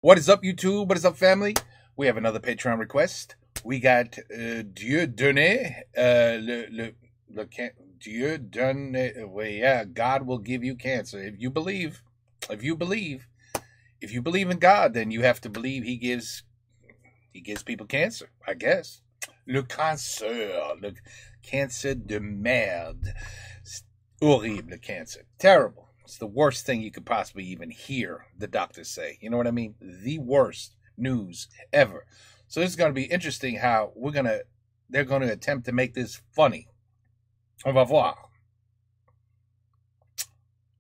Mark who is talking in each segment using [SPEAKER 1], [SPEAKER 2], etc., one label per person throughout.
[SPEAKER 1] What is up, YouTube? What is up, family? We have another Patreon request. We got Dieu donné, Dieu donné. Well, yeah, God will give you cancer if you believe. If you believe in God, then you have to believe He gives people cancer. I guess. Le cancer de merde. C'est horrible, cancer. Terrible. It's the worst thing you could possibly even hear the doctors say. You know what I mean? The worst news ever. So this is going to be interesting how they're going to attempt to make this funny. On va voir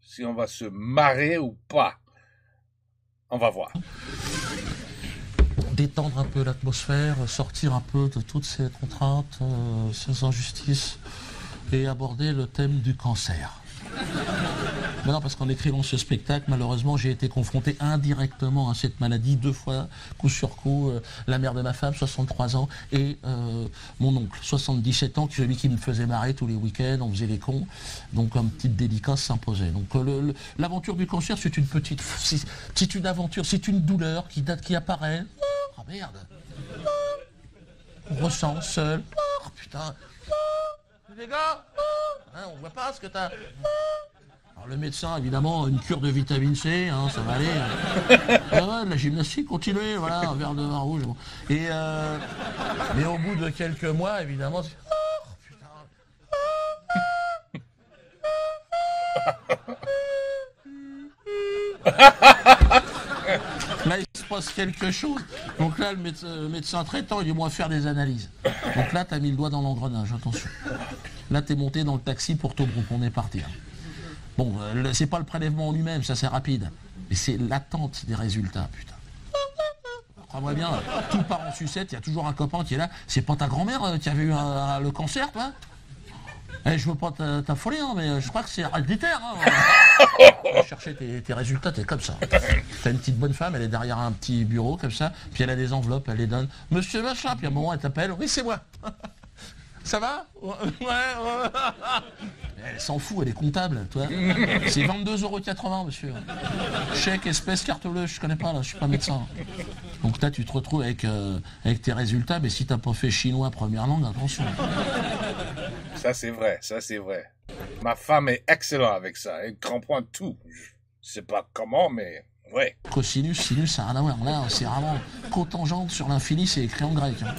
[SPEAKER 1] si on va se marrer ou pas. On va voir.
[SPEAKER 2] Détendre un peu l'atmosphère, sortir un peu de toutes ces contraintes, ces injustices et aborder le thème du cancer. Mais non, parce qu'en écrivant ce spectacle, malheureusement, j'ai été confronté indirectement à cette maladie 2 fois, coup sur coup. La mère de ma femme, 63 ans, et mon oncle, 77 ans, celui qui me faisait marrer tous les week-ends, on faisait les cons. Donc, une petite dédicace s'imposait. Donc, l'aventure du cancer, c'est une petite... C'est une aventure, c'est une douleur qui apparaît. Oh, merde. On ressent seul. Oh, putain. Les gars, hein, on voit pas ce que t'as... Alors le médecin, évidemment, une cure de vitamine C, hein, ça va aller. De la gymnastique, continuez, voilà, un verre de vin rouge. Bon. Et mais au bout de quelques mois, évidemment, c'est... Là, il se passe quelque chose. Donc là, le médecin traitant, il dit, moi, faire des analyses. Donc là, t'as mis le doigt dans l'engrenage, attention. Là, t'es monté dans le taxi pour Tobruk, on est parti. Hein. Bon, c'est pas le prélèvement en lui-même, ça c'est rapide. Mais c'est l'attente des résultats, putain. Crois-moi bien, tout part en sucette, il y a toujours un copain qui est là. C'est pas ta grand-mère qui avait eu le cancer, toi? Je veux pas t'affoler, hein, mais je crois que c'est héréditaire. Hein. Chercher tes résultats, t'es comme ça. T'as une petite bonne femme, elle est derrière un petit bureau, comme ça, puis elle a des enveloppes, elle les donne. Monsieur machin, puis à un moment, elle t'appelle. Oui, c'est moi. Ça va? Ouais. Elle s'en fout, elle est comptable, toi. C'est 22,80 €, monsieur. Chèque, espèce, carte bleue, je connais pas, là, je suis pas médecin. Donc là, tu te retrouves avec tes résultats, mais si t'as pas fait chinois première langue, attention.
[SPEAKER 1] Ça, c'est vrai. Ma femme est excellente avec ça. Elle comprend tout. Je sais pas comment, mais ouais.
[SPEAKER 2] Cosinus, sinus, ça n'a rien à voir. Là, c'est vraiment cotangente sur l'infini, c'est écrit en grec. Hein.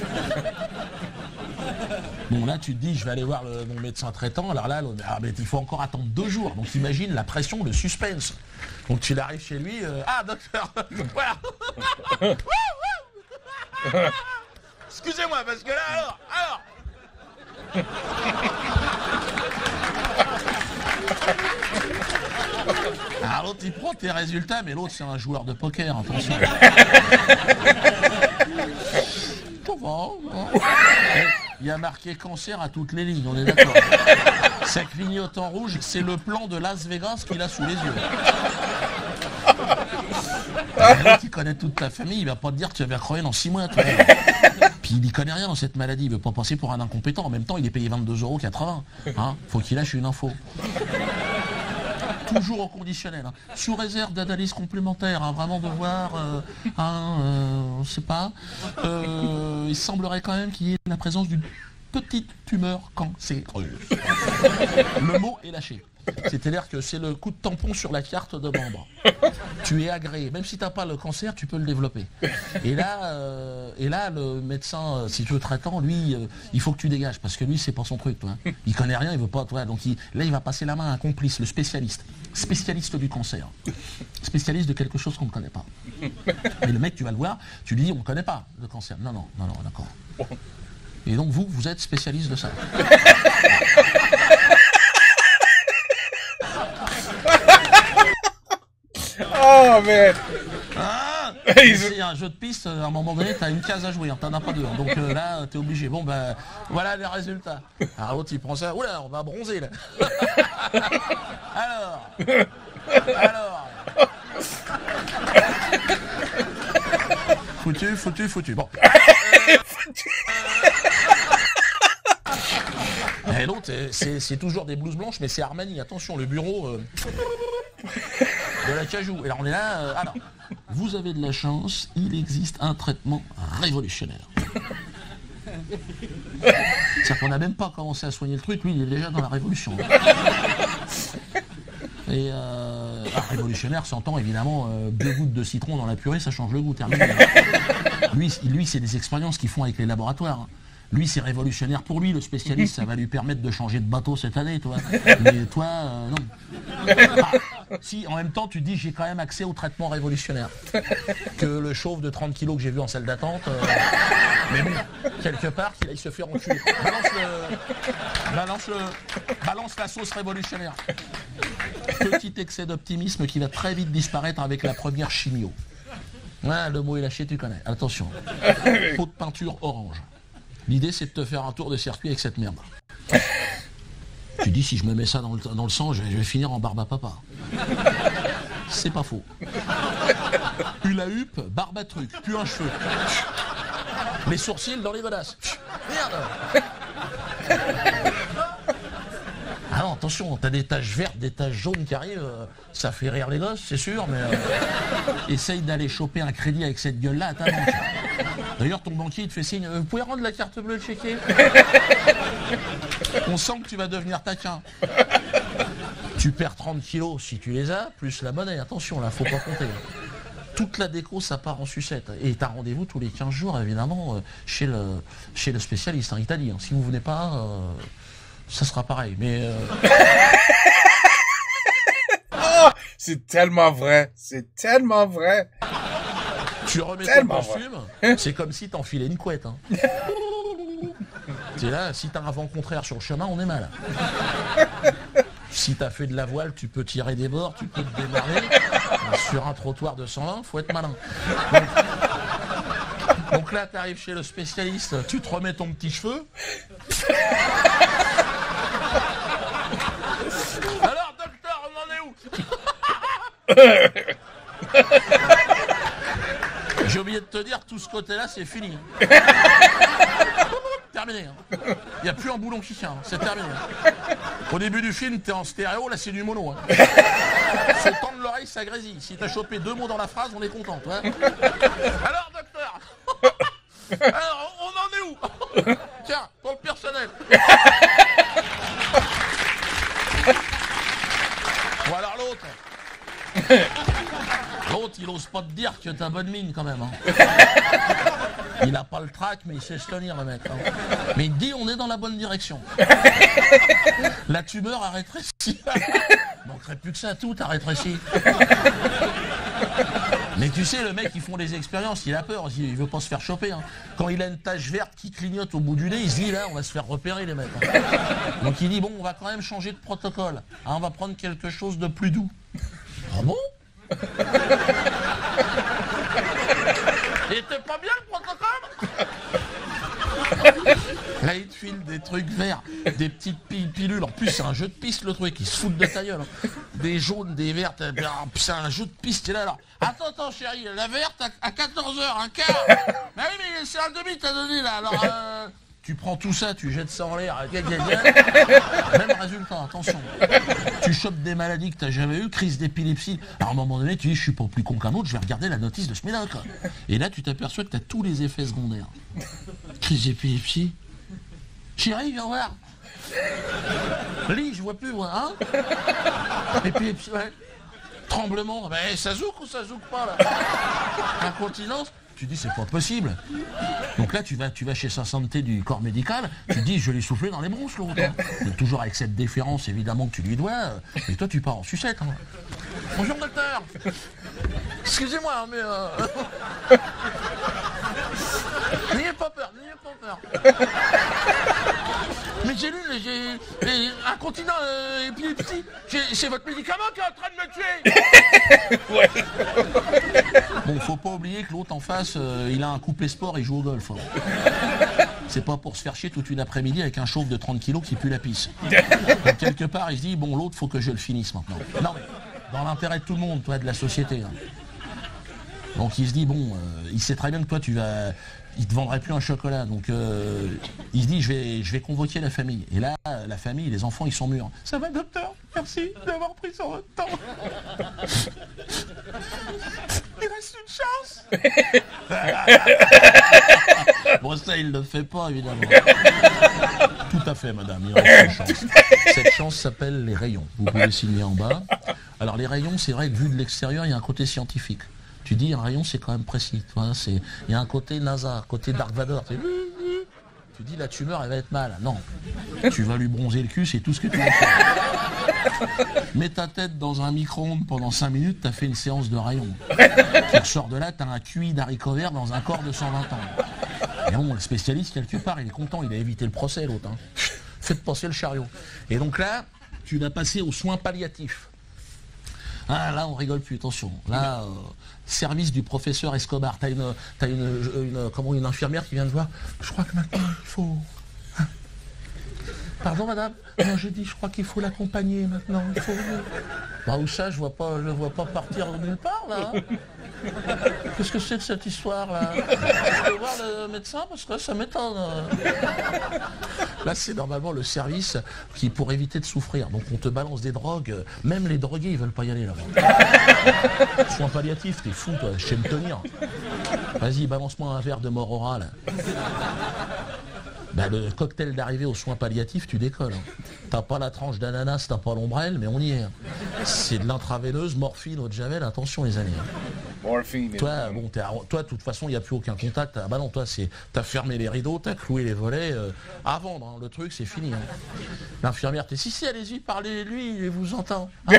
[SPEAKER 2] Bon, là, tu te dis, je vais aller voir mon médecin traitant. Alors là, mais il faut encore attendre 2 jours. Donc, imagine la pression, le suspense. Donc, tu arrives chez lui. Ah, docteur, voilà. Excusez-moi, parce que là, alors. Alors, l'autre, il prend tes résultats, mais l'autre, c'est un joueur de poker, attention. Il y a marqué cancer à toutes les lignes, on est d'accord. Ça clignote en rouge, c'est le plan de Las Vegas qu'il a sous les yeux. L'autre, il connaît toute ta famille, il va pas te dire que tu vas crever dans 6 mois. Toi. Puis il n'y connaît rien dans cette maladie, il veut pas passer pour un incompétent. En même temps, il est payé 22,80 €. Hein, faut qu'il lâche une info. Toujours au conditionnel, hein. Sous réserve d'analyse complémentaire, hein, vraiment de voir, on sait pas. Il semblerait quand même qu'il y ait la présence d'une petite tumeur cancéreuse. Le mot est lâché. C'est-à-dire que c'est le coup de tampon sur la carte de membre. Tu es agréé. Même si tu n'as pas le cancer, tu peux le développer. Et là, le médecin, si tu veux traitant, lui, il faut que tu dégages. Parce que lui, c'est pas son truc. Toi. Il connaît rien, il veut pas. Toi. Donc là, il va passer la main à un complice, le spécialiste. Spécialiste du cancer. Spécialiste de quelque chose qu'on ne connaît pas. Et le mec, tu vas le voir, tu lui dis, on ne connaît pas le cancer. Non, d'accord. Et donc, vous êtes spécialiste de ça.
[SPEAKER 1] Oh, man.
[SPEAKER 2] C'est un jeu de piste, à un moment donné, t'as une case à jouer, t'en as pas 2. Donc là, t'es obligé. Bon, ben, voilà les résultats. Alors l'autre, il prend ça. Oula, on va bronzer, là. Alors. Foutu. Bon. Et l'autre, c'est toujours des blouses blanches, mais c'est Armani. Attention, le bureau de la Cajou. Et là, on est là. Alors, vous avez de la chance, il existe un traitement révolutionnaire. C'est-à-dire qu'on n'a même pas commencé à soigner le truc, lui il est déjà dans la révolution. Et révolutionnaire, s'entend évidemment 2 gouttes de citron dans la purée, ça change le goût, terminé. Lui c'est des expériences qu'ils font avec les laboratoires. Lui, c'est révolutionnaire pour lui, le spécialiste, ça va lui permettre de changer de bateau cette année, toi. Mais toi, non. Si, en même temps, tu te dis, j'ai quand même accès au traitement révolutionnaire. Que le chauve de 30 kilos que j'ai vu en salle d'attente, mais bon, quelque part, qu'il aille se faire enculer. Balance la sauce révolutionnaire. Petit excès d'optimisme qui va très vite disparaître avec la première chimio. Ouais, le mot est lâché, tu connais. Attention. Pot de peinture orange. L'idée, c'est de te faire un tour de circuit avec cette merde. Tu dis, si je me mets ça dans le sang, je vais finir en barbe à papa. C'est pas faux. Une huppe, barbe à truc, plus un cheveu. Les sourcils dans les godasses. Merde. Ah non, attention, t'as des taches vertes, des taches jaunes qui arrivent, ça fait rire les gosses, c'est sûr, mais essaye d'aller choper un crédit avec cette gueule-là à ta banque. D'ailleurs, ton banquier, il te fait signe, vous pouvez rendre la carte bleue checker. On sent que tu vas devenir taquin. Tu perds 30 kilos si tu les as, plus la monnaie, attention, là, faut pas compter. Toute la déco, ça part en sucette. Et t'as rendez-vous tous les 15 jours, évidemment, chez le spécialiste, hein, il t'a dit, hein, si vous venez pas... ça sera pareil, mais...
[SPEAKER 1] Oh, c'est tellement vrai. C'est tellement vrai.
[SPEAKER 2] Tu remets
[SPEAKER 1] tellement
[SPEAKER 2] ton costume, c'est comme si t'enfilais une couette. Hein. C'est là, si t'as un vent contraire sur le chemin, on est mal. Si t'as fait de la voile, tu peux tirer des bords, tu peux te démarrer. Sur un trottoir de 120, faut être malin. Donc là, t'arrives chez le spécialiste, tu te remets ton petit cheveu. Alors, docteur, on en est où? J'ai oublié de te dire, tout ce côté-là, c'est fini. Terminé. Il n'y a plus un boulon qui tient, c'est terminé. Au début du film, t'es en stéréo, là c'est du mono. Faut tendre l'oreille, ça grésille. Si t'as chopé 2 mots dans la phrase, on est content. Alors, docteur, alors, on en est où? Tiens, pour le personnel. Ou alors l'autre. L'autre, il ose pas te dire que t'as bonne mine quand même. Hein. Il a pas le trac, mais il sait se tenir, le mec. Hein. Mais il te dit, on est dans la bonne direction. La tumeur a rétréci. Manquerait plus que ça, tout a rétréci. Mais tu sais, le mec, ils font des expériences, il a peur, il veut pas se faire choper. Hein. Quand il a une tache verte qui clignote au bout du nez, il se dit, là, on va se faire repérer, les mecs. Hein. Donc il dit, bon, on va quand même changer de protocole. Hein, on va prendre quelque chose de plus doux. Ah bon? Il était pas bien le protocole? Là, il te file des trucs verts, des petites pilules. En plus, c'est un jeu de piste, le truc. Ils se foutent de ta gueule. Hein. Des jaunes, des vertes. C'est un jeu de piste. Et là, alors. Attends, chérie. La verte à 14h, un quart. Mais oui, mais c'est un demi, t'as donné, là. Alors, tu prends tout ça, tu jettes ça en l'air. Même résultat, attention. Tu chopes des maladies que t'as jamais eues, crise d'épilepsie. Alors, à un moment donné, tu dis, je suis pas plus con qu'un autre, je vais regarder la notice de ce médoc. Et là, tu t'aperçois que t'as tous les effets secondaires. Crise d'épilepsie. Chérie, viens voir. Lis, je vois plus, moi, hein. Épilepsie, ouais. Tremblement, ben ça zouk ou ça zouk pas, là. Incontinence. Tu dis, c'est pas possible. Donc là, tu vas chez sa santé du corps médical, tu te dis, je l'ai soufflé dans les bronches, l'autre. Hein. Toujours avec cette déférence, évidemment, que tu lui dois. Et toi, tu pars en sucette. Hein. Bonjour, docteur. Excusez-moi, mais... N'ayez pas peur, n'ayez pas peur. Mais j'ai lu, j'ai incontinent, épilepsie. C'est votre médicament qui est en train de me tuer. Ouais. Bon, faut pas oublier que l'autre en face, il a un couplet sport, il joue au golf. Hein. C'est pas pour se faire chier toute une après-midi avec un chauve de 30 kilos qui pue la pisse. Donc, quelque part, il se dit, bon, l'autre, faut que je le finisse maintenant. Non, mais dans l'intérêt de tout le monde, toi, de la société. Hein. Donc il se dit, bon, il sait très bien que toi, il te vendrait plus un chocolat. Donc il se dit, je vais convoquer la famille. Et là, la famille, les enfants, ils sont mûrs. Ça va, docteur? Merci d'avoir pris sur votre temps. Il reste une chance. Bon, ça, il le fait pas, évidemment. Tout à fait, madame, il reste une chance. Cette chance s'appelle les rayons. Vous pouvez signer en bas. Alors, les rayons, c'est vrai que vu de l'extérieur, il y a un côté scientifique. Tu dis, un rayon, c'est quand même précis. Il y a un côté NASA, un côté Dark Vador. Tu dis, la tumeur, elle va être mal. Non. Tu vas lui bronzer le cul, c'est tout ce que tu vas faire. Mets ta tête dans un micro-ondes pendant 5 minutes, t'as fait une séance de rayons. Tu ressors de là, t'as un QI d'haricots verts dans un corps de 120 ans. Et bon, le spécialiste, quelque part, il est content, il a évité le procès, l'autre. Hein. Faites passer le chariot. Et donc là, tu vas passer aux soins palliatifs. Ah, là, on rigole plus, attention. Là, service du professeur Escobar. T'as une infirmière qui vient te voir. Je crois que maintenant, il faut... Hein. Pardon, madame? Non, j'ai dit, je crois qu'il faut l'accompagner maintenant. Il faut... Bah, où ça, je vois pas partir nulle part, là. Hein. Qu'est-ce que c'est que cette histoire-là? Je peux voir le médecin parce que ça m'étonne. Là, c'est normalement le service qui pour éviter de souffrir. Donc, on te balance des drogues. Même les drogués, ils veulent pas y aller là-bas. Soins palliatifs, t'es fou, toi. Je sais me tenir. Vas-y, balance-moi un verre de mort orale. Ben, le cocktail d'arrivée aux soins palliatifs, tu décolles. Hein. T'as pas la tranche d'ananas, t'as pas l'ombrelle, mais on y est. Hein. C'est de l'intraveineuse, morphine, eau de javel, attention les amis. Hein.
[SPEAKER 1] Morphine.
[SPEAKER 2] Toi, bon, toi, de toute façon, il n'y a plus aucun contact. Ah bah non, toi, t'as fermé les rideaux, t'as cloué les volets. À vendre, hein. Le truc, c'est fini. Hein. L'infirmière, t'es si, allez-y, parlez-lui, il vous entend. Hein.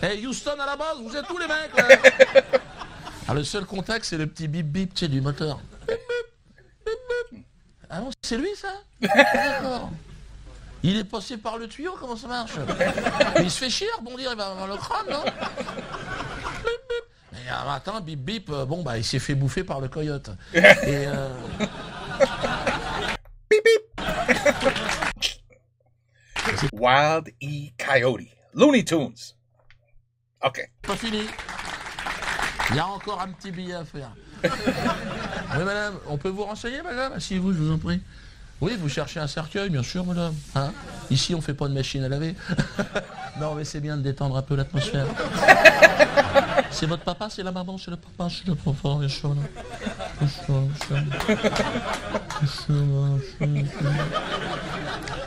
[SPEAKER 2] Hey, Houston, à la base, vous êtes tous les mecs. Là. Ah, le seul contact, c'est le petit bip-bip, tu sais, du moteur. Bip, bip, bip, bip. Ah non, c'est lui, ça? D'accord. Il est passé par le tuyau, comment ça marche? Mais il se fait chier, rebondir, il va avoir le crâne, non? Bip, bip. Mais un matin, bip bip, bon bah il s'est fait bouffer par le coyote. Et
[SPEAKER 1] Beep beep. Wild E. Coyote. Looney Tunes. OK.
[SPEAKER 2] Pas fini. Il y a encore un petit billet à faire. Oui, madame, on peut vous renseigner, madame? Asseyez-vous, je vous en prie. Oui, vous cherchez un cercueil, bien sûr, madame. Hein? Ici, on fait pas de machine à laver. Non, mais c'est bien de détendre un peu l'atmosphère. C'est votre papa, c'est la maman, c'est le papa, c'est le papa, bien sûr.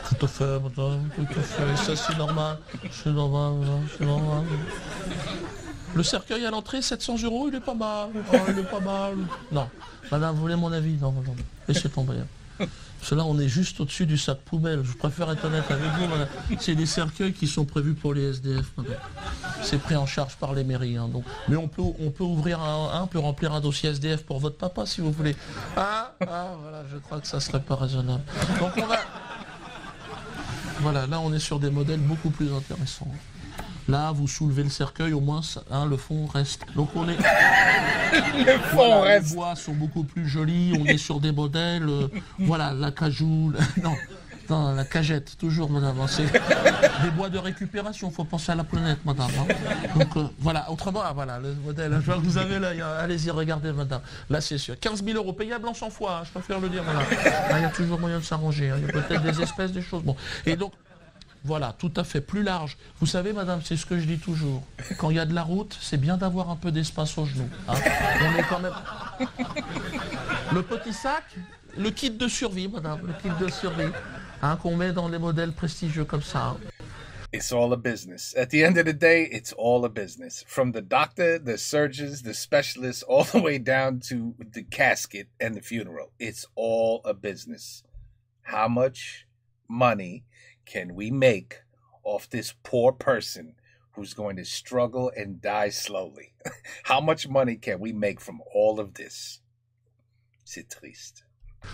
[SPEAKER 2] Tout à fait, madame, tout à fait. Ça, c'est normal. C'est normal, madame, c'est normal. Le cercueil à l'entrée, 700 €, il est pas mal. Oh, il est pas mal. Non, madame, vous voulez mon avis? Non, madame, laissez tomber. Parce que là, on est juste au-dessus du sac poubelle. Je préfère être honnête avec vous, madame. C'est des cercueils qui sont prévus pour les SDF, madame. C'est pris en charge par les mairies. Hein, donc. Mais on peut ouvrir on peut remplir un dossier SDF pour votre papa, si vous voulez. Ah, voilà, je crois que ça serait pas raisonnable. Donc on va... Voilà, là, on est sur des modèles beaucoup plus intéressants. Là, vous soulevez le cercueil, au moins, hein, le fond reste. Donc on est...
[SPEAKER 1] Le fond reste.
[SPEAKER 2] Les bois sont beaucoup plus jolis, on est sur des modèles... voilà, la cajou... Non, la cagette, toujours, madame. Hein, c'est des bois de récupération, il faut penser à la planète, madame. Hein. Donc, voilà, autrement, voilà, le modèle, je vois que vous avez là, allez-y, regardez, madame. Là, c'est sûr. 15 000 € payable en 100 fois, hein, je préfère le dire, madame. Il y a toujours moyen de s'arranger, hein, il y a peut-être des espèces, des choses. Bon, et donc... Voilà, tout à fait, plus large. Vous savez, madame, c'est ce que je dis toujours. Quand il y a de la route, c'est bien d'avoir un peu d'espace aux genoux. Hein. On est quand même... Le petit sac, le kit de survie, madame, le kit de survie, hein, qu'on met dans les modèles prestigieux comme ça. Hein.
[SPEAKER 1] It's all a business. At the end of the day, it's all a business. From the doctor, the surgeons, the specialists, all the way down to the casket and the funeral. It's all a business. How much money can we make off this poor person who's going to struggle and die slowly? How much money can we make from all of this? C'est triste.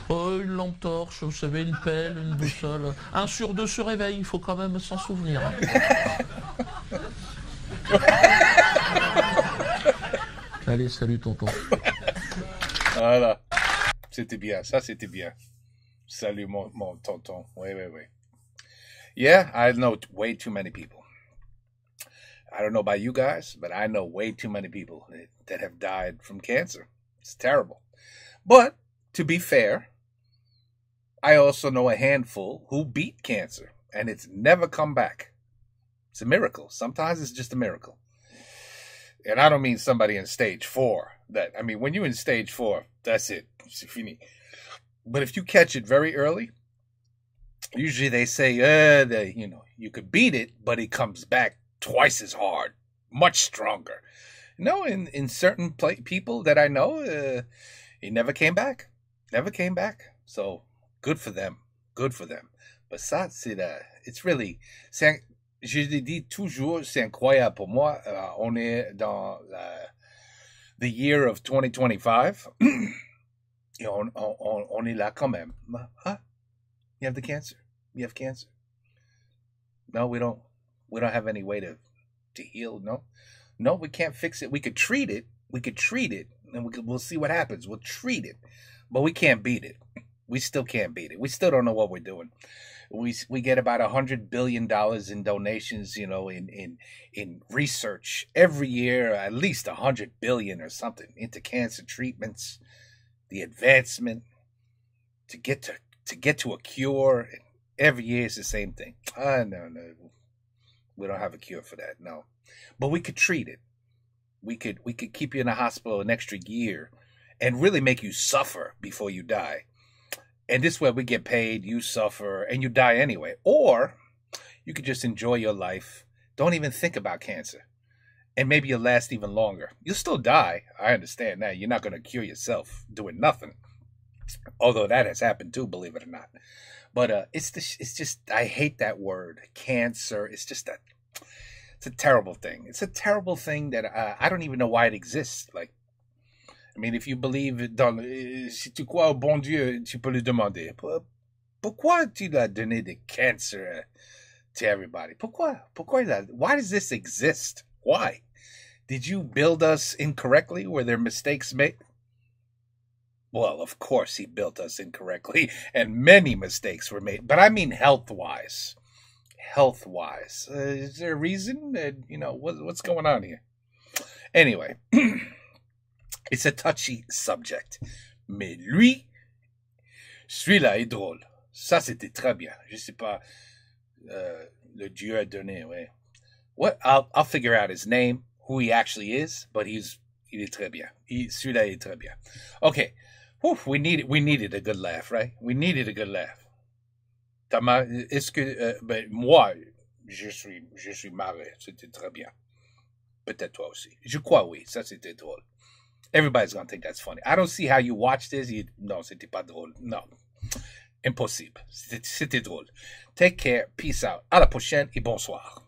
[SPEAKER 2] Oh, une lampe torche, vous savez, une pelle, une boussole. 1 sur 2 se réveille, il faut quand même s'en souvenir. Allez, salut tonton.
[SPEAKER 1] Voilà. C'était bien, ça c'était bien. Salut mon tonton. Oui. Yeah, I know way too many people. I don't know about you guys, but I know way too many people that have died from cancer. It's terrible. But, to be fair, I also know a handful who beat cancer, and it's never come back. It's a miracle. Sometimes it's just a miracle. And I don't mean somebody in stage 4. I mean, when you're in stage 4, that's it. C'est fini. But if you catch it very early, usually they say, you could beat it, but it comes back twice as hard, much stronger. No, in certain people that I know, he never came back. Never came back. So, good for them. Good for them. But ça, it's really... Je le dis toujours, c'est incroyable pour moi. On est dans the year of 2025. Et on est là quand même. Huh? You have the cancer? You have cancer? No, we don't. We don't have any way to heal. No, we can't fix it. We could treat it. And we'll see what happens. We'll treat it, but we can't beat it. We still can't beat it. We still don't know what we're doing. We get about $100 billion in donations, in research every year, at least $100 billion or something into cancer treatments, the advancement to get to a cure. Every year it's the same thing. No, we don't have a cure for that. No, but we could treat it. We could keep you in the hospital an extra year and really make you suffer before you die. And this way we get paid, you suffer, and you die anyway. Or you could just enjoy your life. Don't even think about cancer. And maybe you'll last even longer. You'll still die. I understand that. You're not going to cure yourself doing nothing. Although that has happened too, believe it or not. But it's just, I hate that word, cancer. It's a terrible thing. It's a terrible thing that I don't even know why it exists. Like, I mean, if you believe si tu crois au bon Dieu, tu peux lui demander, pourquoi tu l'as donné de cancer to everybody? Pourquoi? Why does this exist? Why? Did you build us incorrectly? Were there mistakes made? Well, of course he built us incorrectly, and many mistakes were made. But I mean health-wise. Health-wise. Is there a reason? What's going on here? Anyway... It's a touchy subject. Mais lui, celui-là est drôle. Ça, c'était très bien. Je sais pas, le Dieu a donné, ouais. What? I'll figure out his name, who he actually is, but il est très bien. Celui-là est très bien. Okay. Whew, we needed a good laugh, right? We needed a good laugh. Est-ce que, moi, je suis marré. C'était très bien. Peut-être toi aussi. Je crois oui. Ça, c'était drôle. Everybody's going to think that's funny. I don't see how you watch this. Non, c'était pas drôle. No. Impossible. C'était drôle. Take care. Peace out. À la prochaine et bonsoir.